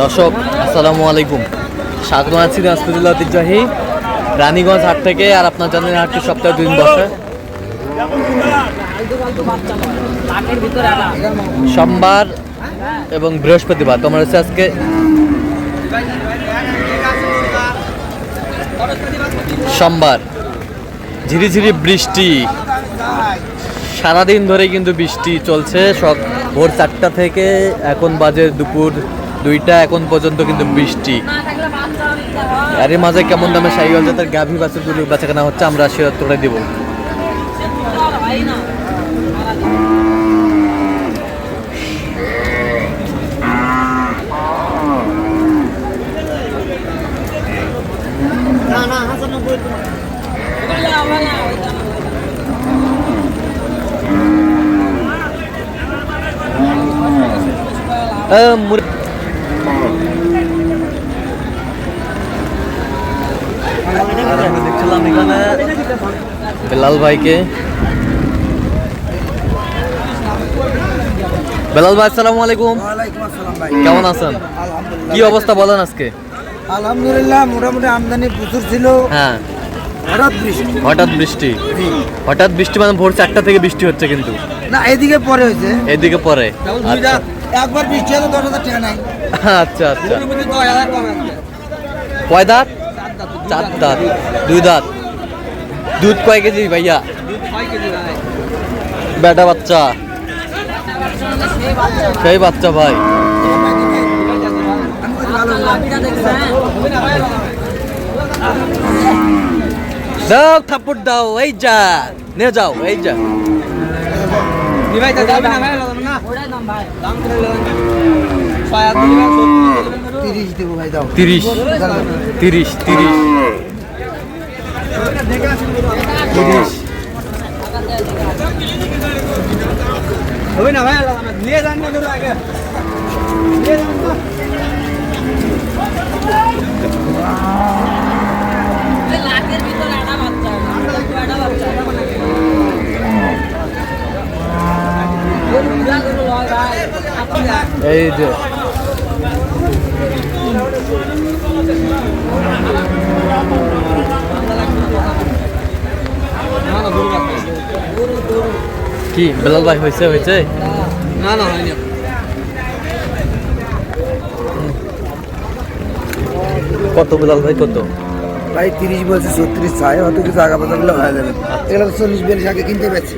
দর্শক আসসালামু আলাইকুম, স্বাগত আছি দিনাজপুর জেলা ঐতিহ্যবাহী রানীগঞ্জ হাট থেকে। আর আপনার জানেন হাটটি সপ্তাহে 2 দিন বসে, সোমবার এবং বৃহস্পতিবার। তোমার হচ্ছে আজকে সোমবার। ঝিরিঝিরি বৃষ্টি, সারাদিন ধরে কিন্তু বৃষ্টি চলছে। ভোর 4টা থেকে এখন বাজে দুপুর 2টা, এখন পর্যন্ত কিন্তু বৃষ্টি। এর মাঝে কেমন দামে শাহিওয়াল জাতের গাভী বাছুর গরু বেচাকেনা হচ্ছে আমরা সেটা তুলে দিব। দেখছিলাম এখানে বেলাল ভাইকে। বেলাল ভাই আসসালামু আলাইকুম। কেমন আছেন? কি অবস্থা বলেন আজকে? আলহামদুলিল্লাহ, মোটামুটি আমদানি প্রচুর ছিল। হ্যাঁ, হঠাৎ বৃষ্টি মানে ভোর 4টা থেকে বৃষ্টি হচ্ছে কিন্তু না, এদিকে পরে হয়েছে, এদিকে পরে একবার বৃষ্টি হলে 10,000 টাকা নাই। আচ্ছা আচ্ছা, কয় দাঁত? 4 দাঁত, 2 দাঁত। দুধ কয় কেজি ভাইয়া? বেটা বাচ্চা, সেই বাচ্চা ভাই। দাও থাপ্পড় দাও, এই যা নিয়ে যাও, এই যা। 30 দেবো ভাই, দাও 30 হবে না ভাই, নিয়ে যান না আগে। এই যে কি বেলাল ভাই হয়েছে? না না, হয়নি। কত বেলাল ভাই? কত ভাই? 30 বলছে, 36 চাই, অত কিছু আগা পাতা বলে হয়ে যাবে। এগুলো 40-42 আগে কিনতে পারছি।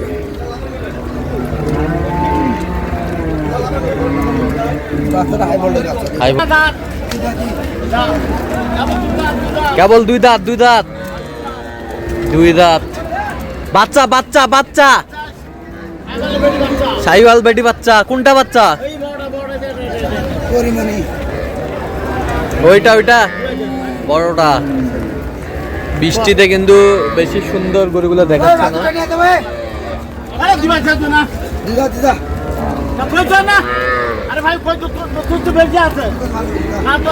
কেবল 2 দাঁত। বাচ্চা শাহিওয়াল বেটি বাচ্চা। কোনটা বাচ্চা? ওইটা বড়টা। বৃষ্টিতে কিন্তু বেশি সুন্দর গরুগুলো দেখাচ্ছে না। আরে ভাই, তুই তো বেঁচে আছে না তো?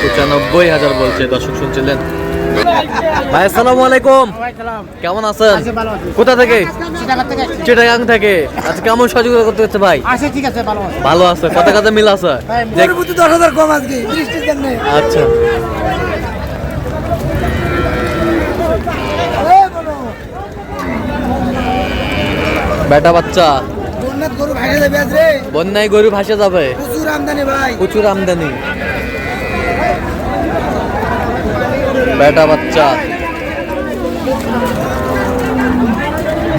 $95,000 বলছে। দর্শক শুনছিলেন ভাই, আসসালামু আলাইকুম। কেমন আছেন? কোথা থেকে? চিটাগাং থেকে। আচ্ছা, কেমন সহযোগিতা করতে হচ্ছে ভাই? ঠিক আছে, ভালো আছে। কত কাজে মিল আছে? 10,000 কম আজকে বৃষ্টির জন্য। আচ্ছা, বেটা বাচ্চা। বন্যায় গরু ভাসে যাবে। প্রচুর আমদানি ভাই, প্রচুর আমদানি। বেটা বাচ্চা।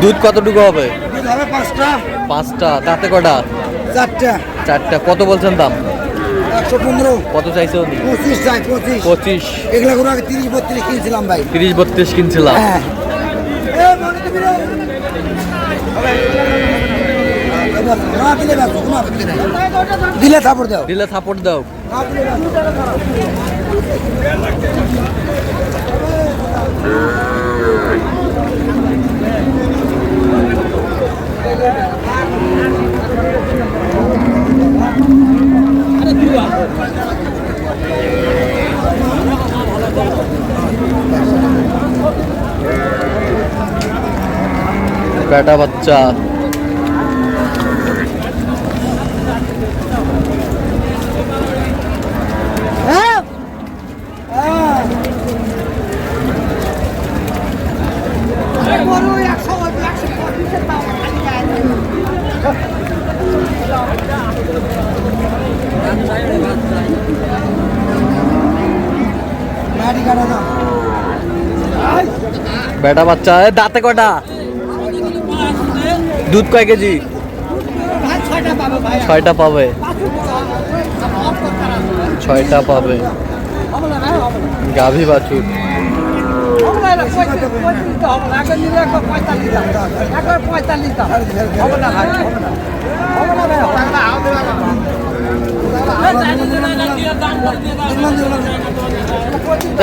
দুধ কতটুকু হবে? 5টা। তাতে কটা? 4টা। কত বলছেন দাম? 115। কত চাইছে উনি? 25 চাই। 25। এগুলা করে আগে 30-32 কিনছিলাম ভাই। 30-32 কিনছিলাম। হ্যাঁ, দিলে থাপড় দাও। বেটা বাচ্চা। বেটা বাচ্চা, দাঁতে কটা? দুধ কয় কেজি? 6টা পাবে। 6টা পাবে। গাভী বাছুর।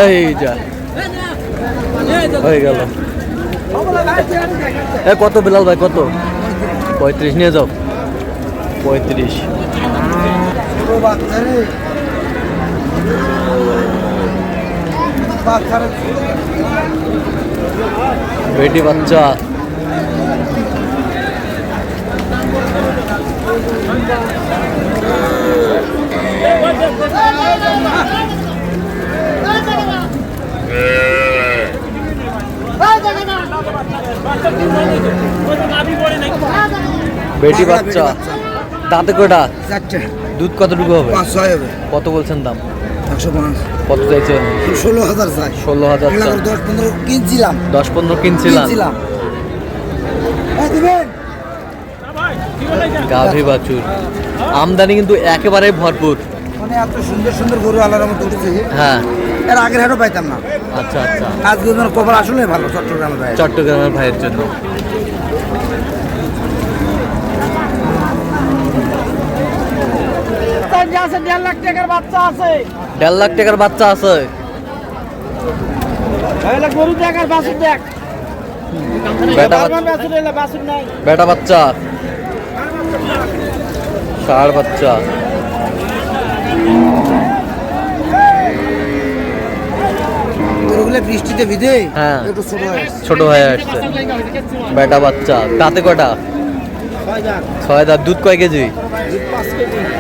এই যা হয়ে গেল। কত বিলাল ভাই, কত? 35 নিয়ে যাও। 35। বেটি বাচ্চা। বেটি বাচ্চা, তাতে কটা? 4টে। দুধ কতটুকু হবে? 5-6 হবে। কত বলছেন দাম? 150। কত চাইছেন? 16,000 চাই। 16,000 চাই। 10-15 কিনছিলাম। 10-15 কিনছিলাম। দিবেন। গাভী বাছুর আমদানি কিন্তু একেবারে ভরপুর। মানে এত সুন্দর সুন্দর গরু আলার মতো উঠেছে। হ্যাঁ, এর আগের হাটও পাইতাম না। আচ্ছা আচ্ছা। আজকে খবর আসলে ভালো চট্টগ্রামের ভাই। চট্টগ্রামের ভাইয়ের জন্য। আছে 1.5 লাখ টাকার বাচ্চা আছে। 1.5 লাখ টাকার বাচ্চা আছে। তাহলে গরু দেখার বাছুর দেখ। বেটা বাছুর এলে বাছুর নাই। বেটা বাচ্চা, ষাঁড় বাচ্চা। গরুগুলো বৃষ্টিতে ভিজে হ্যাঁ, একটু ছোট হয়। ছোট হয়ে আসছে। বেটা বাচ্চা, তাতে কটা? 6 দাঁত। দুধ কয় কেজি?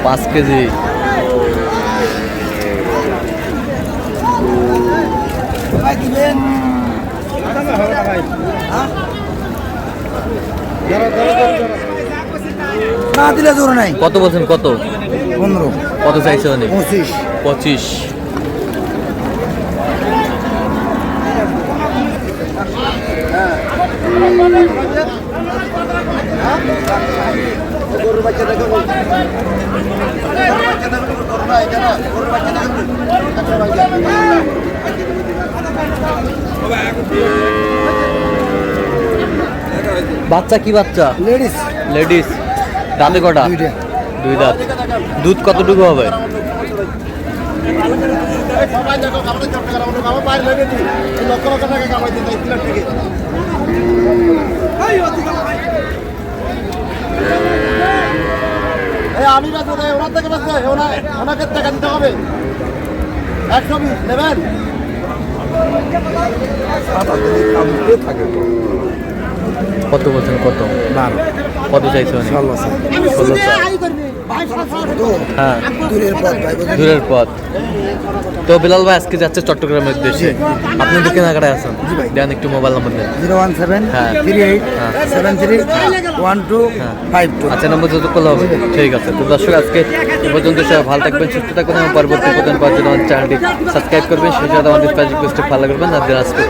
5 কেজি। ভাই দিবেন। হ্যাঁ? না দিলে জোর নাই। কত বলছেন? কত? 15। কত চাইছে উনি? 25। 25। বাচ্চা কি বাচ্চা? লেডিস। লেডিস। দাঁতে কটা? 2টা। 2 দাঁত। দুধ কতটুকু হবে? সবাই দেখো আমাদের চট্টগ্রাম আমার বাইরে লেগেছি লক্ষ লক্ষ টাকা কামাই দিতে 3 লাখ টাকা। আমি বেঁচে দেয় ওনার থেকে বেঁচে ওনাকে টাকা দিতে হবে। 120 নেবেন। কত বলছেন? কত? কত চাইছে উনি? 16 হ্যাঁ, দূরের পথ। তো বিলাল ভাই আজকে যাচ্ছে চট্টগ্রামের উদ্দেশ্যে। আপনি তো কেনাকাটায় আছেন, দেন একটু মোবাইল নাম্বার দেন। 017 হ্যাঁ। 38 হ্যাঁ। 73 1252। আচ্ছা, নম্বর যত করলে হবে। ঠিক আছে। তো দর্শক আজকে এ পর্যন্ত সবাই ভালো থাকবেন, সুস্থ থাকবেন এবং পরবর্তী পর্যন্ত পাওয়ার জন্য আমার চ্যানেলটি সাবস্ক্রাইব করবেন, সেই সাথে আমাদের ফেসবুক পেজটি ফলো করবেন আর আজকে